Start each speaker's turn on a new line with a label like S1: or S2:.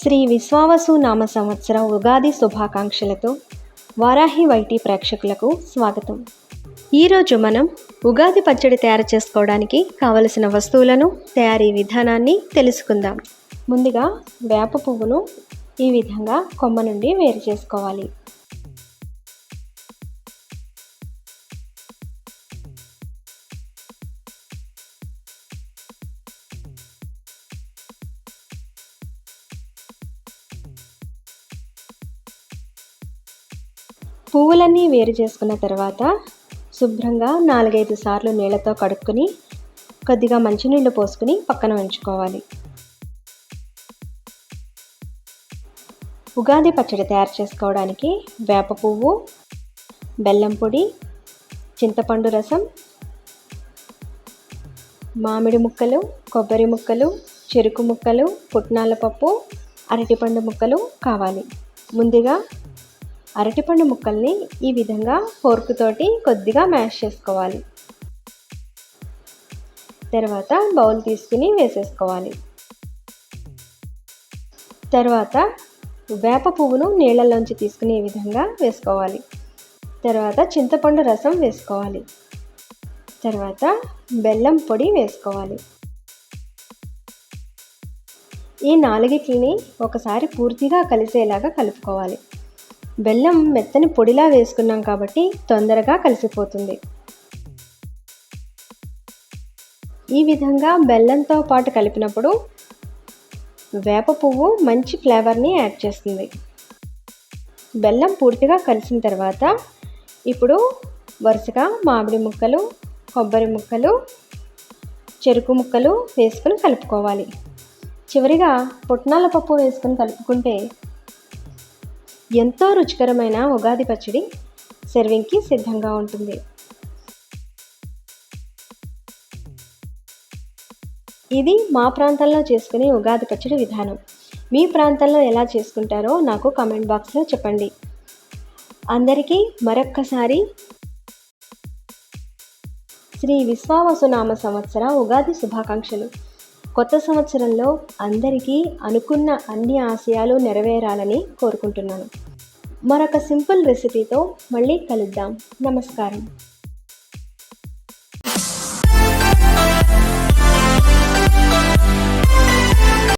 S1: శ్రీ విశ్వావసు నామ సంవత్సర ఉగాది శుభాకాంక్షలతో వారాహి వైటీ ప్రేక్షకులకు స్వాగతం. ఈరోజు మనం ఉగాది పచ్చడి తయారు చేసుకోవడానికి కావలసిన వస్తువులను, తయారీ విధానాన్ని తెలుసుకుందాం. ముందుగా వేప పువ్వును ఈ విధంగా కొమ్మ నుండి వేరు చేసుకోవాలి. పువ్వులన్నీ వేరు చేసుకున్న తర్వాత శుభ్రంగా 4-5 సార్లు నీళ్ళతో కడుక్కొని కొద్దిగా మంచినీళ్ళు పోసుకుని పక్కన ఉంచుకోవాలి. ఉగాది పచ్చడి తయారు చేసుకోవడానికి వేప పువ్వు, బెల్లం పొడి, చింతపండు రసం, మామిడి ముక్కలు, కొబ్బరి ముక్కలు, చెరుకు ముక్కలు, పుట్నాల పప్పు, అరటిపండు ముక్కలు కావాలి. ముందుగా అరటిపండు ముక్కల్ని ఈ విధంగా ఫోర్క్ తోటి కొద్దిగా మ్యాష్ చేసుకోవాలి. తర్వాత బౌల్ తీసుకుని వేసేసుకోవాలి. తర్వాత వేప పువ్వును నీళ్ళల్లోంచి తీసుకుని ఈ విధంగా వేసుకోవాలి. తర్వాత చింతపండు రసం వేసుకోవాలి. తర్వాత బెల్లం పొడి వేసుకోవాలి. ఈ నాలుగిటిని ఒకసారి పూర్తిగా కలిసేలాగా కలుపుకోవాలి. బెల్లం మెత్తని పొడిలా వేసుకున్నాం కాబట్టి తొందరగా కలిసిపోతుంది. ఈ విధంగా బెల్లంతో పాటు కలిపినప్పుడు వేప పువ్వు మంచి ఫ్లేవర్ని యాడ్ చేస్తుంది. బెల్లం పూర్తిగా కలిసిన తర్వాత ఇప్పుడు వరుసగా మామిడి ముక్కలు, కొబ్బరి ముక్కలు, చెరుకు ముక్కలు వేసుకొని కలుపుకోవాలి. చివరిగా పుట్నాల పప్పు వేసుకొని కలుపుకుంటే ఎంతో రుచికరమైన ఉగాది పచ్చడి సర్వింగ్కి సిద్ధంగా ఉంటుంది. ఇది మా ప్రాంతంలో చేసుకునే ఉగాది పచ్చడి విధానం. మీ ప్రాంతంలో ఎలా చేసుకుంటారో నాకు కామెంట్ బాక్స్లో చెప్పండి. అందరికీ మరొక్కసారి శ్రీ విశ్వావసు నామ సంవత్సర ఉగాది శుభాకాంక్షలు. కొత్త సంవత్సరంలో అందరికీ అనుకున్న అన్ని ఆశయాలు నెరవేరాలని కోరుకుంటున్నాను. మరొక సింపుల్ రెసిపీతో మళ్ళీ కలుద్దాం. నమస్కారం.